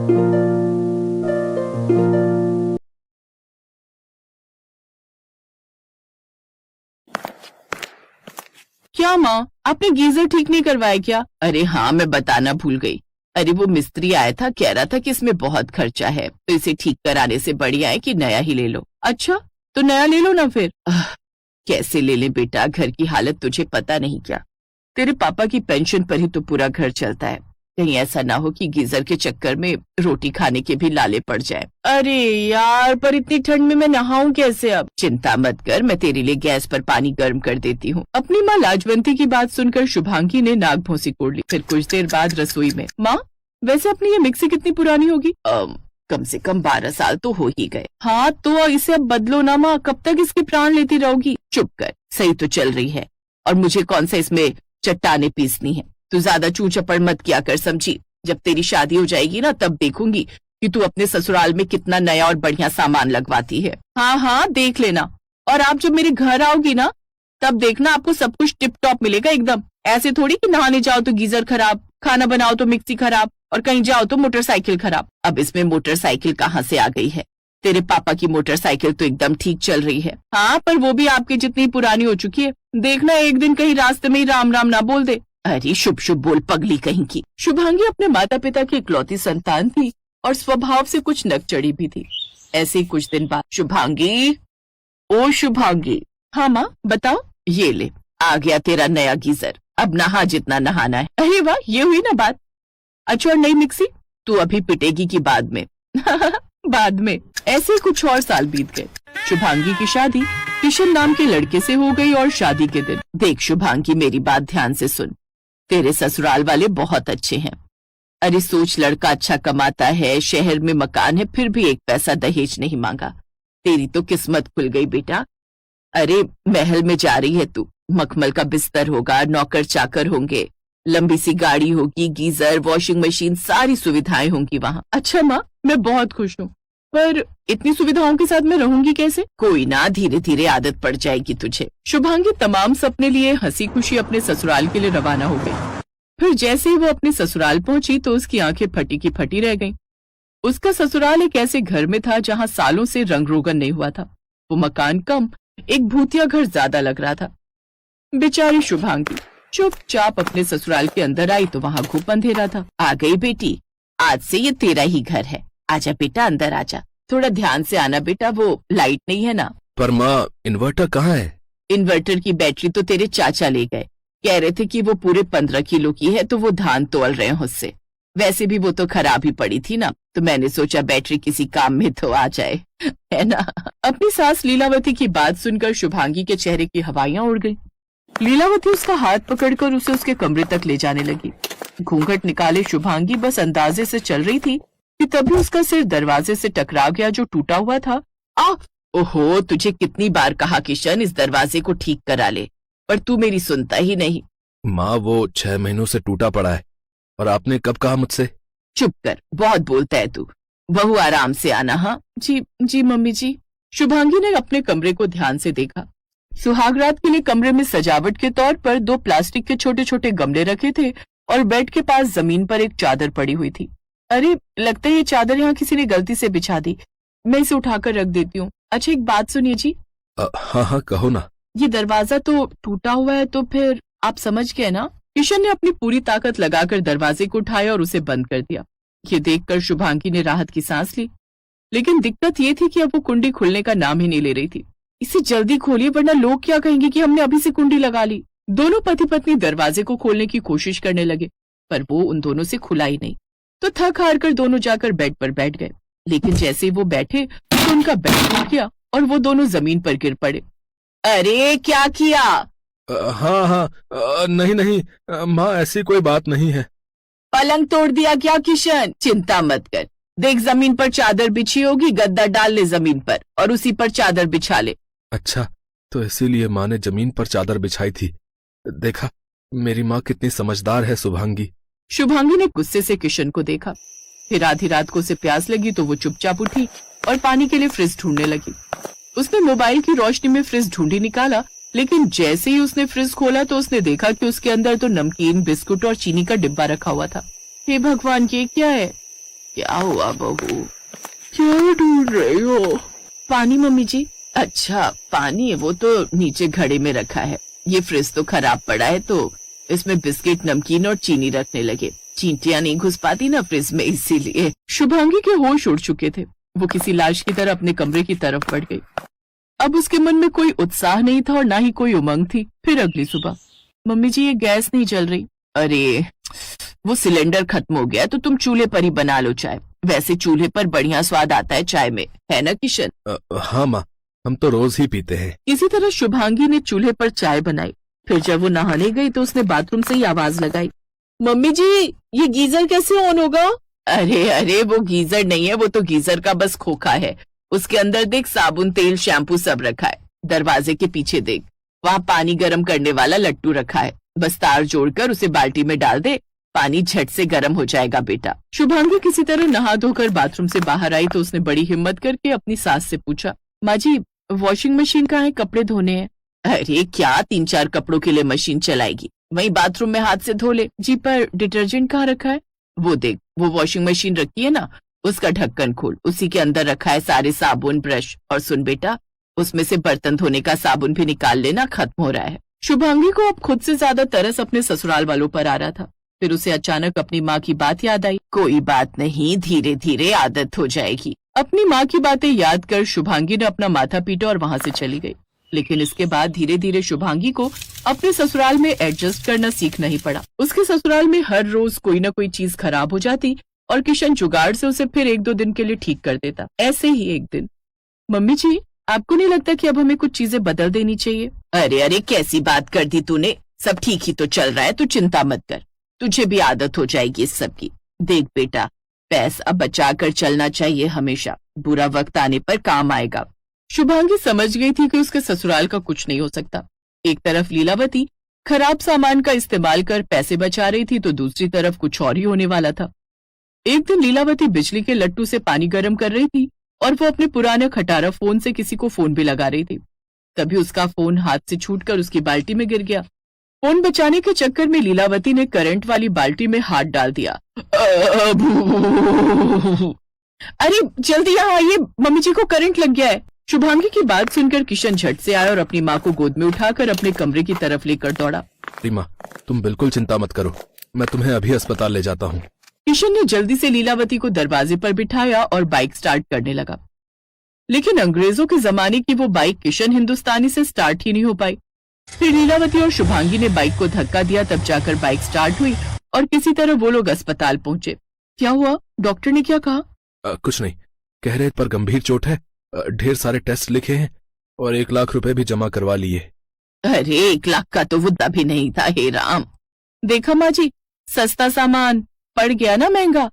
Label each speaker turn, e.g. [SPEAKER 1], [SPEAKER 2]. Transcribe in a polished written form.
[SPEAKER 1] क्या माँ, आपने गीजर ठीक नहीं करवाया क्या? अरे हाँ, मैं बताना भूल गई। अरे वो मिस्त्री आया था, कह रहा था कि इसमें बहुत खर्चा है, तो इसे ठीक कराने से बढ़िया है कि नया ही ले लो। अच्छा, तो नया ले लो ना फिर। कैसे ले लें बेटा, घर की हालत तुझे पता नहीं क्या। तेरे पापा की पेंशन पर ही तो पूरा घर चलता है। कहीं ऐसा ना हो कि गीजर के चक्कर में रोटी खाने के भी लाले पड़ जाए। अरे यार, पर इतनी ठंड में मैं नहाऊं कैसे अब? चिंता मत कर, मैं तेरे लिए गैस पर पानी गर्म कर देती हूँ। अपनी माँ लाजवंती की बात सुनकर शुभांगी ने नाक भौंसी कोड़ ली। फिर कुछ देर बाद रसोई में, माँ वैसे अपनी ये मिक्सी कितनी पुरानी होगी? कम से कम 12 साल तो हो ही गए। हाँ तो इसे अब बदलो ना माँ, कब तक इसके प्राण लेती रहोगी? चुप कर, सही तो चल रही है, और मुझे कौन सा इसमें चट्टाने पीसनी है। तू ज्यादा चू चपड़ मत किया कर, समझी? जब तेरी शादी हो जाएगी ना, तब देखूंगी कि तू अपने ससुराल में कितना नया और बढ़िया सामान लगवाती है। हाँ हाँ, देख लेना। और आप जब मेरे घर आओगी ना, तब देखना आपको सब कुछ टिप टॉप मिलेगा एकदम। ऐसे थोड़ी कि नहाने जाओ तो गीजर खराब, खाना बनाओ तो मिक्सी खराब, और कहीं जाओ तो मोटरसाइकिल खराब। अब इसमें मोटरसाइकिल कहाँ से आ गई है? तेरे पापा की मोटरसाइकिल तो एकदम ठीक चल रही है। हाँ, पर वो भी आपकी जितनी पुरानी हो चुकी है। देखना एक दिन कहीं रास्ते में ही राम राम ना बोल दे। अरे शुभ शुभ बोल, पगली कहीं की। शुभांगी अपने माता पिता की इकलौती संतान थी और स्वभाव से कुछ नकचड़ी भी थी। ऐसे ही कुछ दिन बाद, शुभांगी, ओ शुभांगी। हाँ माँ, बताओ। ये ले, आ गया तेरा नया गीजर, अब नहा जितना नहाना है। अरे वाह, ये हुई ना बात। अच्छा, और नई मिक्सी? तू अभी पिटेगी की बाद में? बाद में। ऐसे ही कुछ और साल बीत गए। शुभांगी की शादी किशन नाम के लड़के से हो गई और शादी के दिन, देख शुभांगी, मेरी बात ध्यान से सुन। तेरे ससुराल वाले बहुत अच्छे हैं। अरे सोच, लड़का अच्छा कमाता है, शहर में मकान है, फिर भी एक पैसा दहेज नहीं मांगा। तेरी तो किस्मत खुल गई बेटा। अरे महल में जा रही है तू, मखमल का बिस्तर होगा, नौकर चाकर होंगे, लंबी सी गाड़ी होगी, गीजर, वॉशिंग मशीन, सारी सुविधाएं होंगी वहाँ। अच्छा माँ, मैं बहुत खुश हूँ, पर इतनी सुविधाओं के साथ मैं रहूंगी कैसे? कोई ना, धीरे धीरे आदत पड़ जाएगी तुझे। शुभांगी तमाम सपने लिए हंसी खुशी अपने ससुराल के लिए रवाना हो गई। फिर जैसे ही वो अपने ससुराल पहुंची तो उसकी आंखें फटी की फटी रह गईं। उसका ससुराल एक ऐसे घर में था जहाँ सालों से रंग रोगन नहीं हुआ था। वो मकान कम, एक भूतिया घर ज्यादा लग रहा था। बेचारी शुभांगी चुपचाप अपने ससुराल के अंदर आई तो वहाँ घुप अंधेरा था। आ गई बेटी, आज से ये तेरा ही घर है। आजा बेटा, अंदर आजा। थोड़ा ध्यान से आना बेटा, वो लाइट नहीं है ना।
[SPEAKER 2] पर माँ, इन्वर्टर कहाँ है?
[SPEAKER 1] इन्वर्टर की बैटरी तो तेरे चाचा ले गए। कह रहे थे कि वो पूरे 15 किलो की है, तो वो धान तोल रहे हैं उससे। वैसे भी वो तो खराब ही पड़ी थी ना, तो मैंने सोचा बैटरी किसी काम में तो आ जाए, है ना। अपनी सास लीलावती की बात सुनकर शुभांगी के चेहरे की हवाइयां उड़ गई। लीलावती उसका हाथ पकड़कर उसे उसके कमरे तक ले जाने लगी। घूंघट निकाले शुभांगी बस अंदाजे से चल रही थी कि तभी उसका सिर दरवाजे से टकरा गया जो टूटा हुआ था। ओहो, तुझे कितनी बार कहा किशन, इस दरवाजे को ठीक करा ले, पर तू मेरी सुनता ही नहीं।
[SPEAKER 2] माँ, वो 6 महीनों से टूटा पड़ा है, और आपने कब कहा मुझसे?
[SPEAKER 1] चुप कर, बहुत बोलता है तू। बहू आराम से आना। हाँ जी जी मम्मी जी। शुभांगी ने अपने कमरे को ध्यान से देखा। सुहागरात के लिए कमरे में सजावट के तौर पर 2 प्लास्टिक के छोटे छोटे गमले रखे थे और बेड के पास जमीन पर एक चादर पड़ी हुई थी। अरे लगता है ये चादर यहाँ किसी ने गलती से बिछा दी, मैं इसे उठाकर रख देती हूँ। अच्छा एक बात सुनिए जी।
[SPEAKER 2] हाँ हाँ, कहो ना।
[SPEAKER 1] ये दरवाजा तो टूटा हुआ है, तो फिर आप समझ गए ना। किशन ने अपनी पूरी ताकत लगाकर दरवाजे को उठाया और उसे बंद कर दिया। ये देखकर शुभांगी ने राहत की सांस ली, लेकिन दिक्कत ये थी कि अब वो कुंडी खुलने का नाम ही नहीं ले रही थी। इसे जल्दी खोलिए वरना लोग क्या कहेंगे कि हमने अभी से कुंडी लगा ली। दोनों पति पत्नी दरवाजे को खोलने की कोशिश करने लगे, पर वो उन दोनों से खुला ही नहीं। तो थक हार कर दोनों जाकर बेड पर बैठ गए, लेकिन जैसे ही वो बैठे तो उनका बेड टूट गया और वो दोनों जमीन पर गिर पड़े। अरे क्या किया?
[SPEAKER 2] हाँ हाँ, नहीं नहीं माँ, ऐसी कोई बात नहीं है।
[SPEAKER 1] पलंग तोड़ दिया क्या किशन? चिंता मत कर, देख जमीन पर चादर बिछी होगी, गद्दा डाल ले जमीन पर और उसी पर चादर बिछा ले।
[SPEAKER 2] अच्छा, तो इसीलिए माँ ने जमीन पर चादर बिछाई थी। देखा, मेरी माँ कितनी समझदार है। शुभांगी।
[SPEAKER 1] शुभांगी ने गुस्से से किशन को देखा। फिर आधी रात को उसे प्यास लगी तो वो चुपचाप उठी और पानी के लिए फ्रिज ढूंढने लगी। उसने मोबाइल की रोशनी में फ्रिज ढूंढी निकाला, लेकिन जैसे ही उसने फ्रिज खोला तो उसने देखा कि उसके अंदर तो नमकीन, बिस्कुट और चीनी का डिब्बा रखा हुआ था। हे भगवान, ये क्या है? क्या हुआ बहू, क्या ढूंढ रही हो? पानी मम्मी जी। अच्छा पानी, वो तो नीचे घड़े में रखा है। ये फ्रिज तो खराब पड़ा है तो इसमें बिस्किट, नमकीन और चीनी रखने लगे। चींटियां नहीं घुस पाती ना फ्रिज में, इसीलिए। शुभांगी के होश उड़ चुके थे। वो किसी लाश की तरह अपने कमरे की तरफ बढ़ गई। अब उसके मन में कोई उत्साह नहीं था और ना ही कोई उमंग थी। फिर अगली सुबह, मम्मी जी ये गैस नहीं जल रही। अरे वो सिलेंडर खत्म हो गया तो तुम चूल्हे पर ही बना लो चाय। वैसे चूल्हे पर बढ़िया स्वाद आता है चाय में, है ना किशन?
[SPEAKER 2] हाँ माँ, हम तो रोज ही पीते हैं।
[SPEAKER 1] इसी तरह शुभांगी ने चूल्हे पर चाय बनाई। फिर जब वो नहाने गई तो उसने बाथरूम से ही आवाज लगाई, मम्मी जी ये गीजर कैसे ऑन होगा? अरे अरे वो गीजर नहीं है, वो तो गीजर का बस खोखा है। उसके अंदर देख साबुन, तेल, शैम्पू सब रखा है। दरवाजे के पीछे देख, वहाँ पानी गर्म करने वाला लट्टू रखा है। बस तार जोड़कर उसे बाल्टी में डाल दे, पानी झट से गर्म हो जाएगा बेटा। शुभांगी किसी तरह नहा धोकर बाथरूम से बाहर आई तो उसने बड़ी हिम्मत करके अपनी सास से पूछा, माँ जी वॉशिंग मशीन कहाँ है, कपड़े धोने हैं। अरे क्या 3-4 कपड़ों के लिए मशीन चलाएगी, वहीं बाथरूम में हाथ से धो ले। जी पर डिटर्जेंट कहाँ रखा है? वो देख, वो वॉशिंग मशीन रखी है ना, उसका ढक्कन खोल, उसी के अंदर रखा है सारे साबुन, ब्रश। और सुन बेटा, उसमें से बर्तन धोने का साबुन भी निकाल लेना, खत्म हो रहा है। शुभांगी को अब खुद से ज्यादा तरस अपने ससुराल वालों पर आ रहा था। फिर उसे अचानक अपनी माँ की बात याद आई। कोई बात नहीं, धीरे धीरे आदत हो जाएगी। अपनी माँ की बातें याद कर शुभांगी ने अपना माथा पीटा और वहां से चली गई। लेकिन इसके बाद धीरे धीरे शुभांगी को अपने ससुराल में एडजस्ट करना सीखना ही पड़ा। उसके ससुराल में हर रोज कोई ना कोई चीज खराब हो जाती और किशन जुगाड़ से उसे फिर 1-2 दिन के लिए ठीक कर देता। ऐसे ही एक दिन, मम्मी जी आपको नहीं लगता कि अब हमें कुछ चीजें बदल देनी चाहिए? अरे अरे कैसी बात कर दी तूने, सब ठीक ही तो चल रहा है, तू चिंता मत कर, तुझे भी आदत हो जाएगी इस सब की। देख बेटा, पैसा बचा कर चलना चाहिए हमेशा, बुरा वक्त आने पर काम आएगा। शुभांगी समझ गई थी कि उसके ससुराल का कुछ नहीं हो सकता। एक तरफ लीलावती खराब सामान का इस्तेमाल कर पैसे बचा रही थी तो दूसरी तरफ कुछ और ही होने वाला था। एक दिन लीलावती बिजली के लट्टू से पानी गर्म कर रही थी और वो अपने पुराने खटारा फोन से किसी को फोन भी लगा रही थी। तभी उसका फोन हाथ से छूटकर उसकी बाल्टी में गिर गया। फोन बचाने के चक्कर में लीलावती ने करंट वाली बाल्टी में हाथ डाल दिया। अरे जल्दी यहाँ आइए, मम्मी जी को करंट लग गया है। शुभांगी की बात सुनकर किशन झट से आया और अपनी माँ को गोद में उठाकर अपने कमरे की तरफ लेकर दौड़ा।
[SPEAKER 2] रीमा, तुम बिल्कुल चिंता मत करो, मैं तुम्हें अभी अस्पताल ले जाता हूँ।
[SPEAKER 1] किशन ने जल्दी से लीलावती को दरवाजे पर बिठाया और बाइक स्टार्ट करने लगा। लेकिन अंग्रेजों के जमाने की वो बाइक किशन हिंदुस्तानी से स्टार्ट ही नहीं हो पाई। फिर लीलावती और शुभांगी ने बाइक को धक्का दिया, तब जाकर बाइक स्टार्ट हुई और किसी तरह वो लोग अस्पताल पहुंचे। क्या हुआ, डॉक्टर ने क्या कहा?
[SPEAKER 2] कुछ नहीं, कह रहे पर गंभीर चोट है, ढेर सारे टेस्ट लिखे हैं और 1 लाख रुपए भी जमा करवा लिए।
[SPEAKER 1] अरे 1 लाख का तो मुद्दा भी नहीं था, हे राम। देखा माँ जी, सस्ता सामान पड़ गया ना महंगा।